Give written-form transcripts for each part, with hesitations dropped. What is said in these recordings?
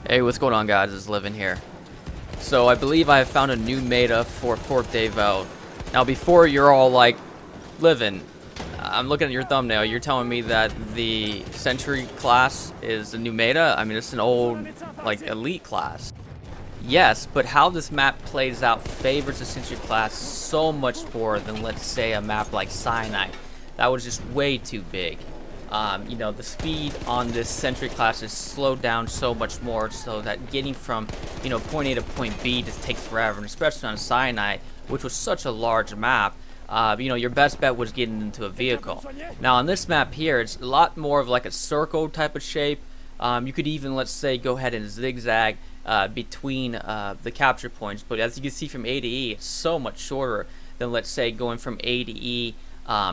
Hey, what's going on, guys? It's Livin here. So I believe I have found a new meta for 4th Day Vaux. Now, before you're all like, Livin, I'm looking at your thumbnail. You're telling me that the Sentry class is a new meta? I mean, it's an old, like, elite class. Yes, but how this map plays out favors the Sentry class so much more than, let's say, a map like Cyanide. That was just way too big. You know, the speed on this Sentry class is slowed down so much more, so that getting from, you know, point A to point B just takes forever, and especially on Cyanide, which was such a large map. You know, your best bet was getting into a vehicle. Now on this map here, it's a lot more of like a circle type of shape. You could even, let's say, go ahead and zigzag between the capture points, but as you can see from A to E, it's so much shorter than, let's say, going from A to E.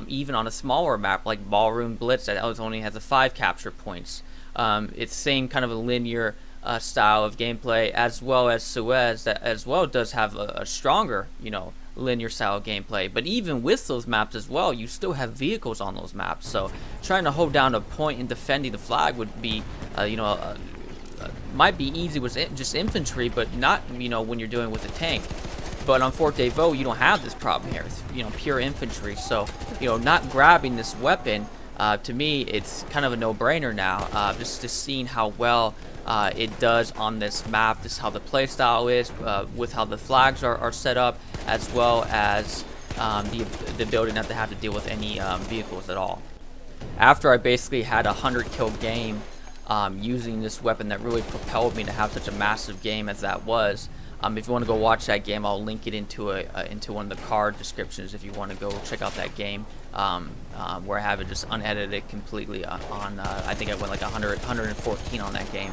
Even on a smaller map like Ballroom Blitz that only has 5 capture points. It's same kind of a linear style of gameplay, as well as Suez that as well does have a stronger, you know, linear style of gameplay. But even with those maps as well, you still have vehicles on those maps. So trying to hold down a point and defending the flag would be, you know, might be easy with just infantry, but not, you know, when you're doing with a tank. But on 4th Day Vaux, you don't have this problem here. It's, you know, pure infantry. So, you know, not grabbing this weapon, to me, it's kind of a no-brainer now. Just seeing how well it does on this map, this how the playstyle is, with how the flags are set up, as well as the ability not to have to deal with any vehicles at all. After I basically had a 100-kill game using this weapon that really propelled me to have such a massive game as that was. If you want to go watch that game, I'll link it into one of the card descriptions if you want to go check out that game, where I have it just unedited completely on, I think I went like 114 on that game.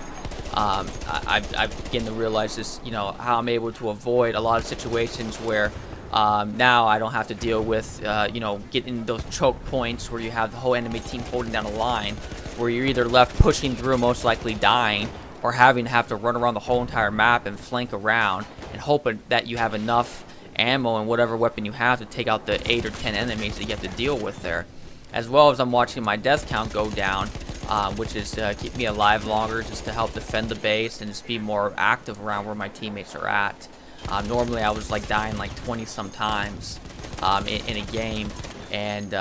I've begun to realize this, you know, how I'm able to avoid a lot of situations where now I don't have to deal with, you know, getting those choke points where you have the whole enemy team holding down a line, where you're either left pushing through, most likely dying, or having to have to run around the whole entire map and flank around and hoping that you have enough ammo and whatever weapon you have to take out the 8 or 10 enemies that you have to deal with there. As well as I'm watching my death count go down, which is keep me alive longer, just to help defend the base and just be more active around where my teammates are at. Normally I was like dying like 20 sometimes in a game. And,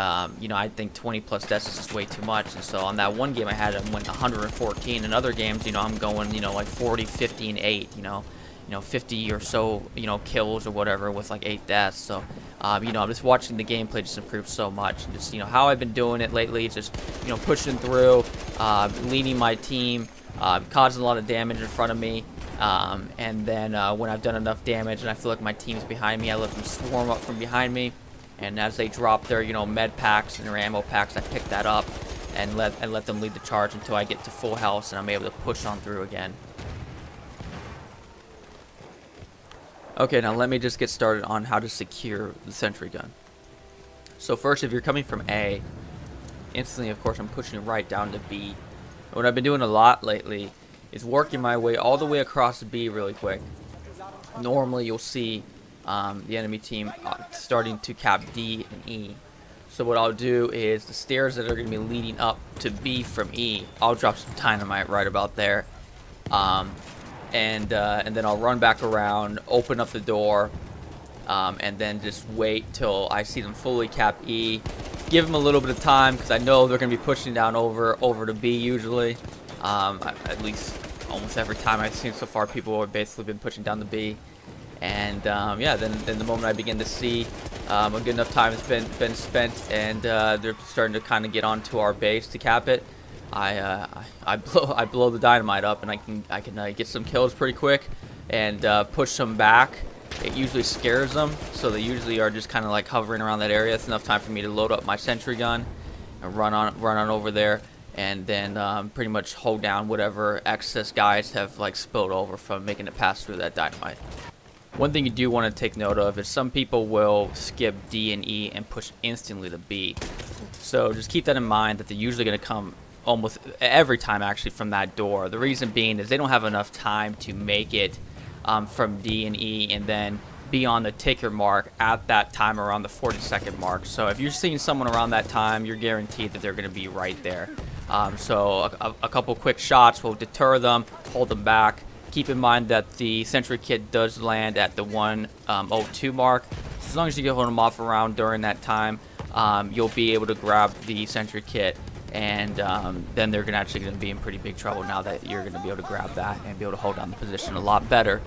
you know, I think 20 plus deaths is just way too much. And so on that one game I had, I went 114. In other games, you know, I'm going, you know, like 40, 50, and 8, you know, 50 or so, you know, kills or whatever with like 8 deaths. So, you know, I'm just watching the gameplay just improve so much. And just, you know, how I've been doing it lately, just, you know, pushing through, leading my team, causing a lot of damage in front of me. And then when I've done enough damage and I feel like my team's behind me, I let them swarm up from behind me. And as they drop their, you know, med packs and their ammo packs, I pick that up and let them lead the charge until I get to full health and I'm able to push on through again. Okay, now let me just get started on how to secure the sentry gun. So first, if you're coming from A, instantly, of course, I'm pushing right down to B. And what I've been doing a lot lately is working my way all the way across to B really quick. Normally, you'll see the enemy team starting to cap D and E. So what I'll do is the stairs that are going to be leading up to B from E, I'll drop some dynamite right about there, and then I'll run back around, open up the door, and then just wait till I see them fully cap E. Give them a little bit of time because I know they're going to be pushing down over to B usually. At least almost every time I've seen so far, people have basically been pushing down the B. And yeah, then the moment I begin to see a good enough time has been spent, and they're starting to kind of get onto our base to cap it, I blow the dynamite up, and I can get some kills pretty quick, and push them back. It usually scares them, so they usually are just kind of like hovering around that area. It's enough time for me to load up my sentry gun and run on over there, and then pretty much hold down whatever excess guys have like spilled over from making it pass through that dynamite. One thing you do want to take note of is some people will skip D and E and push instantly to B. So just keep that in mind, that they're usually going to come almost every time actually from that door. The reason being is they don't have enough time to make it from D and E and then be on the ticker mark at that time around the 40-second mark. So if you're seeing someone around that time, you're guaranteed that they're going to be right there. So a couple quick shots will deter them, hold them back, keep in mind that the sentry kit does land at the 102 mark. So as long as you get them off around during that time, you'll be able to grab the sentry kit, and then they're actually going to be in pretty big trouble now that you're going to be able to grab that and be able to hold down the position a lot better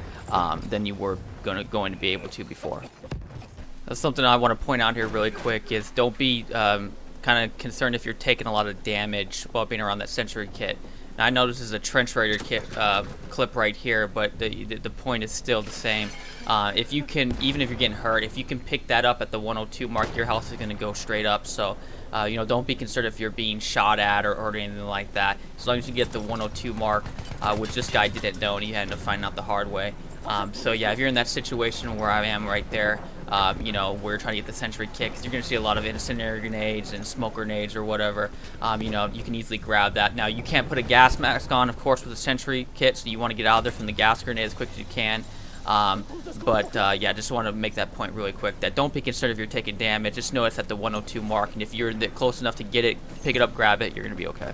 than you were going to be able to before. That's something I want to point out here really quick is don't be kind of concerned if you're taking a lot of damage while being around that sentry kit. Now, I know this is a trench raider kit clip right here, but the point is still the same. If you can, even if you're getting hurt, if you can pick that up at the 102 mark, your health is going to go straight up. So, you know, don't be concerned if you're being shot at or anything like that. As long as you get the 102 mark, which this guy didn't know, and he had to find out the hard way. So yeah, if you're in that situation where I am right there, you know, we're trying to get the sentry kit, because you're going to see a lot of incendiary grenades and smoke grenades or whatever. You know, you can easily grab that. Now, you can't put a gas mask on, of course, with a sentry kit, so you want to get out of there from the gas grenade as quick as you can. Yeah, just want to make that point really quick, that don't be concerned if you're taking damage. Just know it's at the 102 mark, and if you're close enough to get it, pick it up, grab it, you're going to be okay.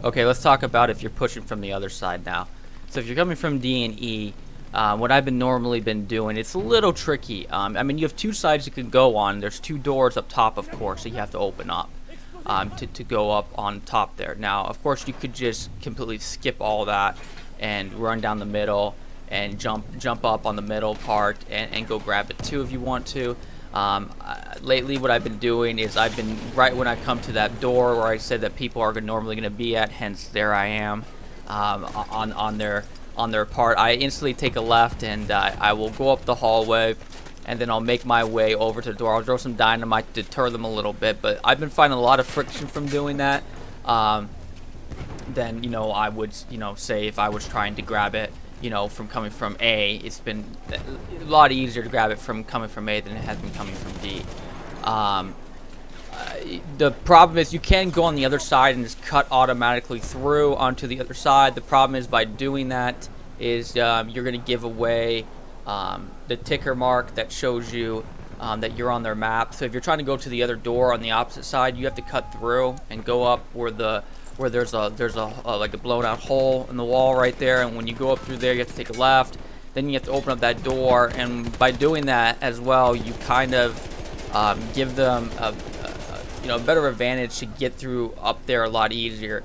Okay, let's talk about if you're pushing from the other side now. So if you're coming from D and E, what I've normally been doing, it's a little tricky. I mean, you have two sides you can go on. There's two doors up top, of course, that you have to open up to go up on top there. Now, of course, you could just completely skip all that and run down the middle and jump up on the middle part and go grab it too if you want to. Lately, what I've been doing is I've been right when I come to that door where I said that people are normally going to be at, hence there I am. On their part, I instantly take a left, and I will go up the hallway, and then I'll make my way over to the door. I'll throw some dynamite to deter them a little bit, but I've been finding a lot of friction from doing that. Then, you know, I would, you know, say if I was trying to grab it, you know, from coming from A, it's been a lot easier to grab it from coming from A than it has been coming from D. The problem is you can go on the other side and just cut automatically through onto the other side. The problem is by doing that is you're going to give away the ticker mark that shows you that you're on their map. So if you're trying to go to the other door on the opposite side, you have to cut through and go up where there's a like a blown out hole in the wall right there. And when you go up through there, you have to take a left. Then you have to open up that door, and by doing that as well, you kind of give them a better advantage to get through up there a lot easier.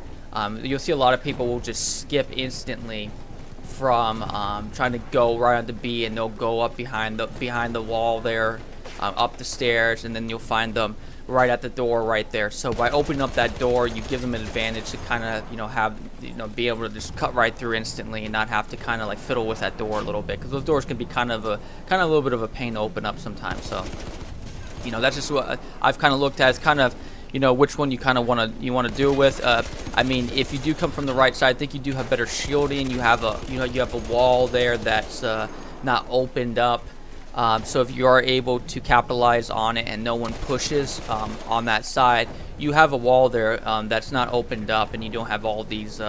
You'll see a lot of people will just skip instantly from trying to go right onto B, and they'll go up behind the wall there, up the stairs, and then you'll find them right at the door right there. So by opening up that door, you give them an advantage to kind of be able to just cut right through instantly and not have to kind of like fiddle with that door a little bit, because those doors can be kind of a little bit of a pain to open up sometimes. So, you know, that's just what I've kind of looked at as kind of, you know, which one you kind of want to do with. I mean, if you do come from the right side, I think you do have better shielding. You have a wall there that's not opened up. So if you are able to capitalize on it and no one pushes on that side, you have a wall there that's not opened up, and you don't have all these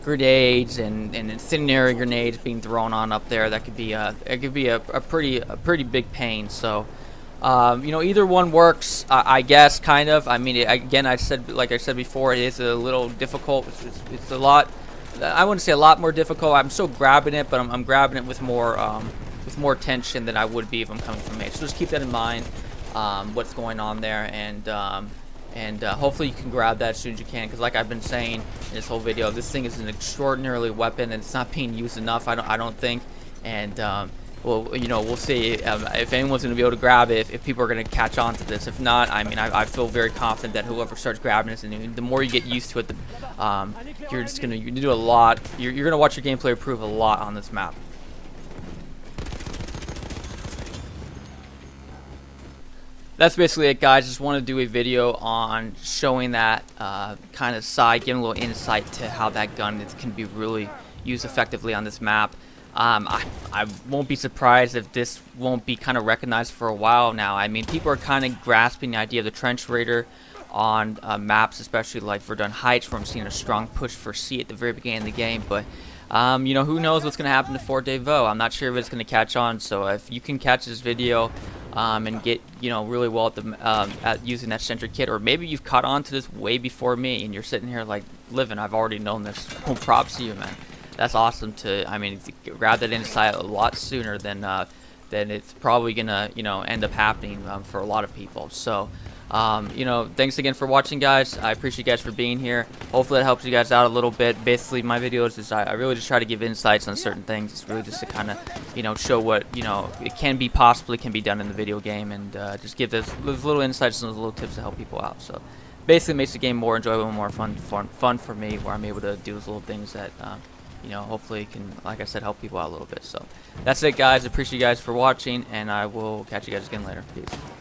grenades and incendiary grenades being thrown on up there. That could be a pretty big pain. So. You know, either one works, I guess, kind of. I mean, again, like I said before, it is a little difficult. It's a lot. I wouldn't say a lot more difficult. I'm still grabbing it, but I'm grabbing it with more tension than I would be if I'm coming from A. So just keep that in mind, what's going on there, and hopefully you can grab that as soon as you can. Because like I've been saying in this whole video, this thing is an extraordinarily weapon, and it's not being used enough. I don't think, and. Well, you know, we'll see if anyone's going to be able to grab it, if people are going to catch on to this. If not, I mean, I feel very confident that whoever starts grabbing this, and the more you get used to it, you're just going to do a lot. You're going to watch your gameplay improve a lot on this map. That's basically it, guys. Just want to do a video on showing that kind of side, giving a little insight to how that gun can be really used effectively on this map. I won't be surprised if this won't be kind of recognized for a while now. I mean, people are kind of grasping the idea of the trench raider on maps, especially like Verdun Heights, where I'm seeing a strong push for C at the very beginning of the game. But you know, who knows what's going to happen to Fort de Vaux? I'm not sure if it's going to catch on. So if you can catch this video and get, you know, really well at using that sentry kit, or maybe you've caught on to this way before me and you're sitting here like, living, I've already known this. Well, props to you, man. that's awesome to, I mean, to grab that insight a lot sooner than it's probably gonna, you know, end up happening for a lot of people. So, you know, thanks again for watching, guys. I appreciate you guys for being here. Hopefully that helps you guys out a little bit. Basically, my videos is I really just try to give insights on certain things. It's really just to kind of, you know, show what, you know, it can be possibly can be done in the video game, and just give those little insights and those little tips to help people out. So basically, it makes the game more enjoyable, more fun for me, where I'm able to do those little things that, you know, hopefully can, like I said, help people out a little bit. So that's it, guys. Appreciate you guys for watching, and I will catch you guys again later. Peace.